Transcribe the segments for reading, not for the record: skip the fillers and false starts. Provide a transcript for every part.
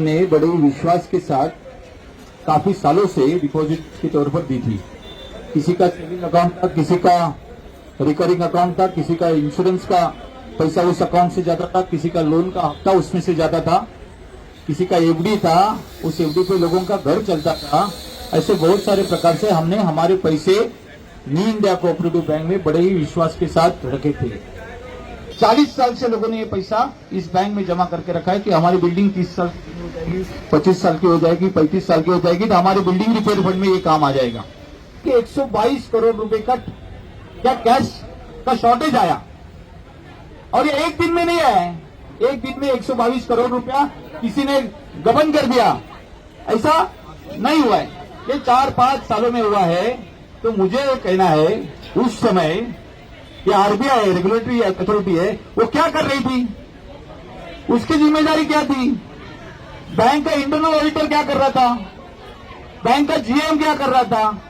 ने बड़े विश्वास के साथ काफी सालों से डिपॉजिट के तौर पर दी थी। किसी का सेविंग अकाउंट था, किसी का रिकरिंग अकाउंट था, किसी का इंश्योरेंस का पैसा उस अकाउंट से जाता था, किसी का लोन का हफ्ता उसमें से जाता था, किसी का एफडी था, उस एफडी पे लोगों का घर चलता था। ऐसे बहुत सारे प्रकार से हमने हमारे पैसे न्यू इंडिया कोऑपरेटिव बैंक में बड़े ही विश्वास के साथ रखे थे। 40 साल से लोगों ने ये पैसा इस बैंक में जमा करके रखा है कि हमारी बिल्डिंग 30 साल की हो जाएगी, 25 साल की हो जाएगी, 35 साल की हो जाएगी तो हमारी बिल्डिंग रिपेयर फंड में ये काम आ जाएगा। कि 122 करोड़ रुपए का क्या कैश का शॉर्टेज आया और ये एक दिन में नहीं आया है। एक दिन में 122 करोड़ रुपया किसी ने गबन कर दिया, ऐसा नहीं हुआ है। ये 4-5 सालों में हुआ है। तो मुझे कहना है उस समय ये आरबीआई है, रेगुलेटरी अथॉरिटी है, वो क्या कर रही थी, उसकी जिम्मेदारी क्या थी? बैंक का इंटरनल ऑडिटर क्या कर रहा था, बैंक का जीएम क्या कर रहा था,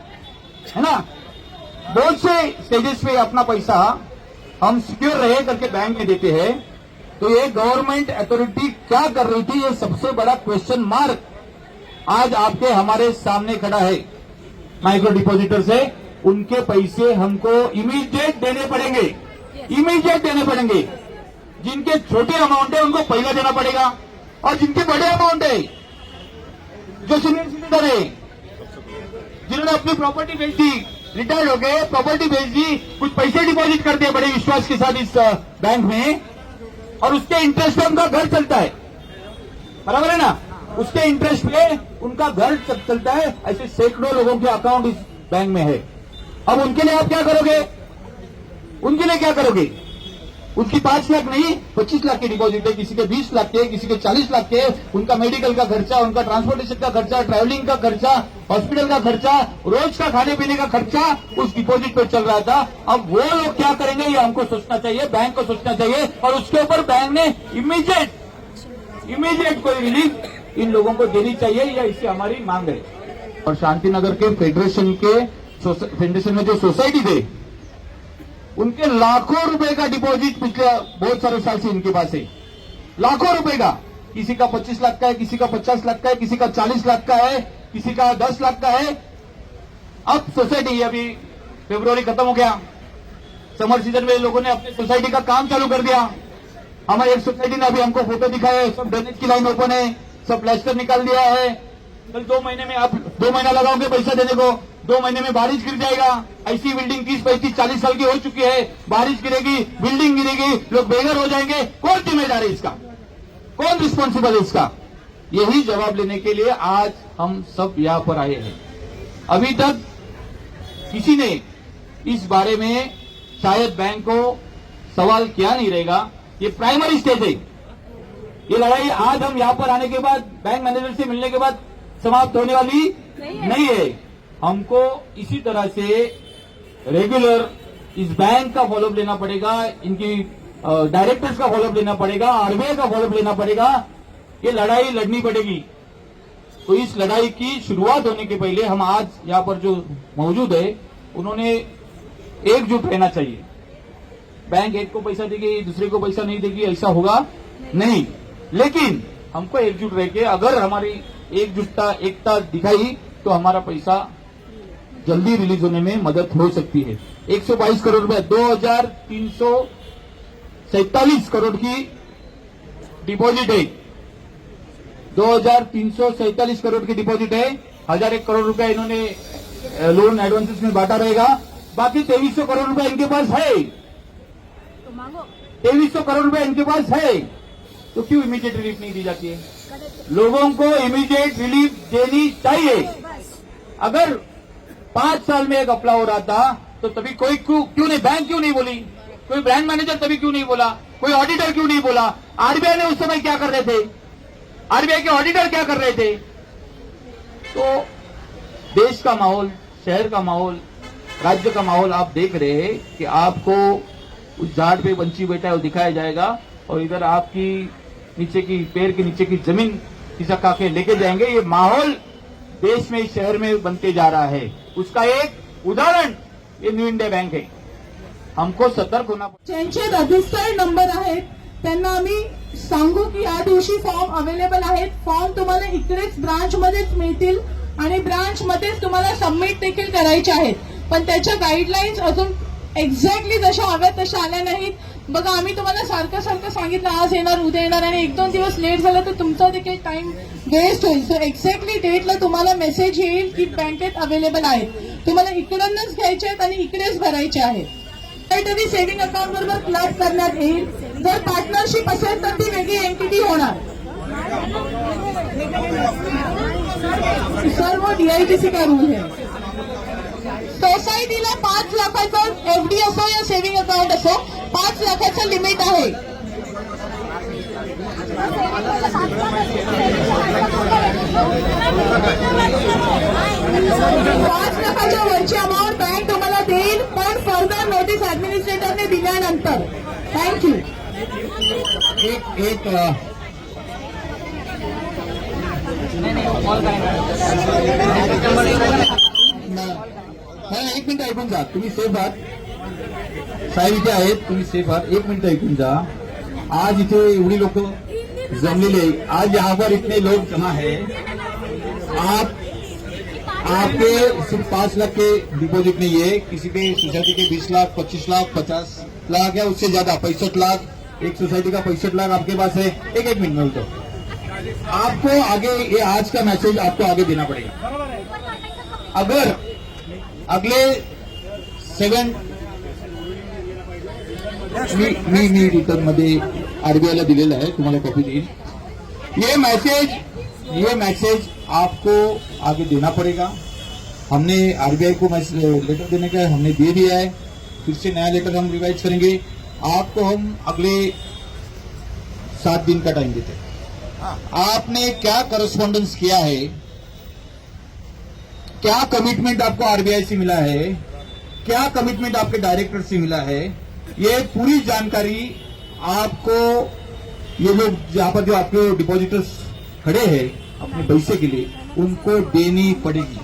है ना। बहुत से स्टेजेस पे अपना पैसा हम सिक्योर रहे करके बैंक में देते हैं। तो ये गवर्नमेंट अथॉरिटी क्या कर रही थी, ये सबसे बड़ा क्वेश्चन मार्क आज आपके हमारे सामने खड़ा है। माइक्रो डिपॉजिटर से उनके पैसे हमको इमीडिएट देने पड़ेंगे, इमीडिएट देने पड़ेंगे। जिनके छोटे अमाउंट है उनको पहला देना पड़ेगा और जिनके बड़े अमाउंट है, जो सीनियर सिटीजन है, जिन्होंने अपनी प्रॉपर्टी बेच दी, रिटायर्ड हो गए, प्रॉपर्टी बेच दी, कुछ पैसे डिपॉजिट कर दिए बड़े विश्वास के साथ इस बैंक में और उसके इंटरेस्ट पे उनका घर चलता है, बराबर है ना। उसके इंटरेस्ट पे उनका घर चलता है। ऐसे सैकड़ों लोगों के अकाउंट इस बैंक में है। अब उनके लिए आप क्या करोगे, उनके लिए क्या करोगे? उसकी 5 लाख नहीं 25 लाख की डिपॉजिट है, किसी के 20 लाख के, किसी के 40 लाख के। उनका मेडिकल का खर्चा, उनका ट्रांसपोर्टेशन का खर्चा, ट्रैवलिंग का खर्चा, हॉस्पिटल का खर्चा, रोज का खाने पीने का खर्चा उस डिपॉजिट पर चल रहा था। अब वो लोग क्या करेंगे ये हमको सोचना चाहिए, बैंक को सोचना चाहिए और उसके ऊपर बैंक ने इमीडिएट कोई रिलीफ इन लोगों को देनी चाहिए, या इससे हमारी मांग है। और शांतिनगर के फेडरेशन में जो सोसाइटी थे उनके लाखों रुपए का डिपॉजिट पिछले बहुत सारे साल से इनके पास है, लाखों रुपए का। किसी का 25 लाख का है, किसी का 50 लाख का है, किसी का 40 लाख का है, किसी का 10 लाख का है। अब सोसाइटी अभी फरवरी खत्म हो गया, समर सीजन में लोगों ने अपनी सोसाइटी का काम चालू कर दिया। हमारी एक सोसाइटी ने अभी हमको फोटो दिखाया है, सब ड्रेनेज की लाइन ओपन है, सब प्लास्टर निकाल दिया है। कल 2 महीने में आप 2 महीना लगाओगे पैसा देने को, 2 महीने में बारिश गिर जाएगा। ऐसी बिल्डिंग 30-35-40 साल की हो चुकी है, बारिश गिरेगी, बिल्डिंग गिरेगी, लोग बेघर हो जाएंगे। कौन जिम्मेदार है इसका, कौन रिस्पॉन्सिबल है इसका? यही जवाब लेने के लिए आज हम सब यहाँ पर आए हैं। अभी तक किसी ने इस बारे में शायद बैंक को सवाल किया नहीं रहेगा। ये प्राइमरी स्टेज है। ये लड़ाई आज हम यहाँ पर आने के बाद, बैंक मैनेजर से मिलने के बाद समाप्त होने वाली नहीं है। हमको इसी तरह से रेगुलर इस बैंक का फॉलोअप लेना पड़ेगा, इनकी डायरेक्टर्स का फॉलोअप लेना पड़ेगा, आरबीआई का फॉलोअप लेना पड़ेगा। ये लड़ाई लड़नी पड़ेगी। तो इस लड़ाई की शुरुआत होने के पहले हम आज यहाँ पर जो मौजूद है उन्होंने एकजुट रहना चाहिए। बैंक एक को पैसा देगी, दूसरे को पैसा नहीं देगी, ऐसा होगा नहीं। लेकिन हमको एकजुट रह के अगर हमारी एकजुटता एकता दिखाई तो हमारा पैसा जल्दी रिलीज होने में मदद हो सकती है। 122 करोड़ रुपए, 2347 करोड़ की डिपॉजिट है, 2347 करोड़ की डिपॉजिट है। 1001 करोड़ रुपया इन्होंने लोन एडवांसेस में बांटा रहेगा। बाकी 2300 करोड़ रुपया इनके पास है, 2300 करोड़ रुपया इनके पास है। तो क्यों इमीडिएट रिलीफ नहीं दी जाती है? लोगों को इमीडिएट रिलीफ देनी चाहिए। अगर 5 साल में एक अपला हो रहा था तो तभी कोई क्यों नहीं, बैंक क्यों नहीं बोली, कोई ब्रांच मैनेजर तभी क्यों नहीं बोला, कोई ऑडिटर क्यों नहीं बोला? आरबीआई ने उस समय क्या कर रहे थे, आरबीआई के ऑडिटर क्या कर रहे थे? तो देश का माहौल, शहर का माहौल, राज्य का माहौल आप देख रहे हैं कि आपको उस झाड़ पे पंछी बैठा है वो दिखाया जाएगा और इधर आपकी नीचे की पैर के नीचे की जमीन खिसका के लेके जाएंगे। ये माहौल देश में, इस शहर में बनते जा रहा है। उसका एक उदाहरण ये न्यू इंडिया बैंक है। हमको सतर्क होना। ज्यांचे रजिस्टर्ड नंबर आहेत त्यांना आम्ही सांगू की या दिवशी फॉर्म अवेलेबल आहेत। फॉर्म तुम्हाला तुम्हाला इकडेच ब्रांचमध्येच मिळतील आणि ब्रांचमध्येच तुम्हाला सबमिट देखील करायचे आहेत. पण त्याच्या गाईडलाईन्स अजून एक्झॅक्टली जशा हव्या तशा आल्या नाहीत. बघा, आम्ही तुम्हाला सारखं सांगितलं आज येणार उद्या येणार आणि 1-2 दिवस लेट झालं तर तुमचा देखील टाइम वेस्ट होईल. सो एक्झॅक्टली डेटला तुम्हाला मेसेज येईल की बँकेत अवेलेबल आहेत. तुम्हाला इकडूनच घ्यायचे आहेत आणि इकडेच भरायचे आहेत. काहीतरी सेव्हिंग अकाउंट बरोबर क्लब करण्यात येईल. जर पार्टनरशिप असेल तर ती वेगळी एंटिटी होणार. सर्व डीआयटीसी का रूल आहे. सोसायटीला 5 लाखाचं एफडी असो या सेव्हिंग अकाउंट असो 5 लाखाचं लिमिट आहे. 5 लाखाच्या वरची अमाऊंट बँक तुम्हाला देईल, पण फर्दर नोटीस ऍडमिनिस्ट्रेटरने दिल्यानंतर. थँक्यू. एक मिनिट ऐकून जा. तुम्ही सेफ आहात साहेब, इथे आहेत, तुम्ही सेफ आहात. 1 मिनिट ऐकून जा. आज इथे एवढी लोक जमलेले, आज यहाँ पर इतने लोग जमा है. आपके सिर्फ 5 लाख के डिपॉजिट नहीं है, किसी के सोसाइटी के 20 लाख 25 लाख 50 लाख या उससे ज्यादा 65 लाख, एक सोसाइटी का 65 लाख आपके पास है. एक मिनट में तो आपको आगे ये आज का मैसेज आपको आगे देना पड़ेगा. अगर अगले 7 मी रिटर्न मध्ये आरबीआईला दिलेला आहे, तुम्हाला कॉपी देईल. ये मैसेज आपको आगे देना पड़ेगा. हमने आरबीआई को लेटर देने का हमने दे दिया है. फिर से नया लेटर हम रिवाइज करेंगे. आपको हम अगले 7 दिन का टाइम देते हैं. आपने क्या करस्पॉन्डेंस किया है, क्या कमिटमेंट आपको आरबीआई से मिला है, क्या कमिटमेंट आपके डायरेक्टर से मिला है, ये पूरी जानकारी आपको ये लोग जहां पर जो आपके डिपॉजिटर्स खड़े हैं अपने पैसे के लिए उनको देनी पड़ेगी.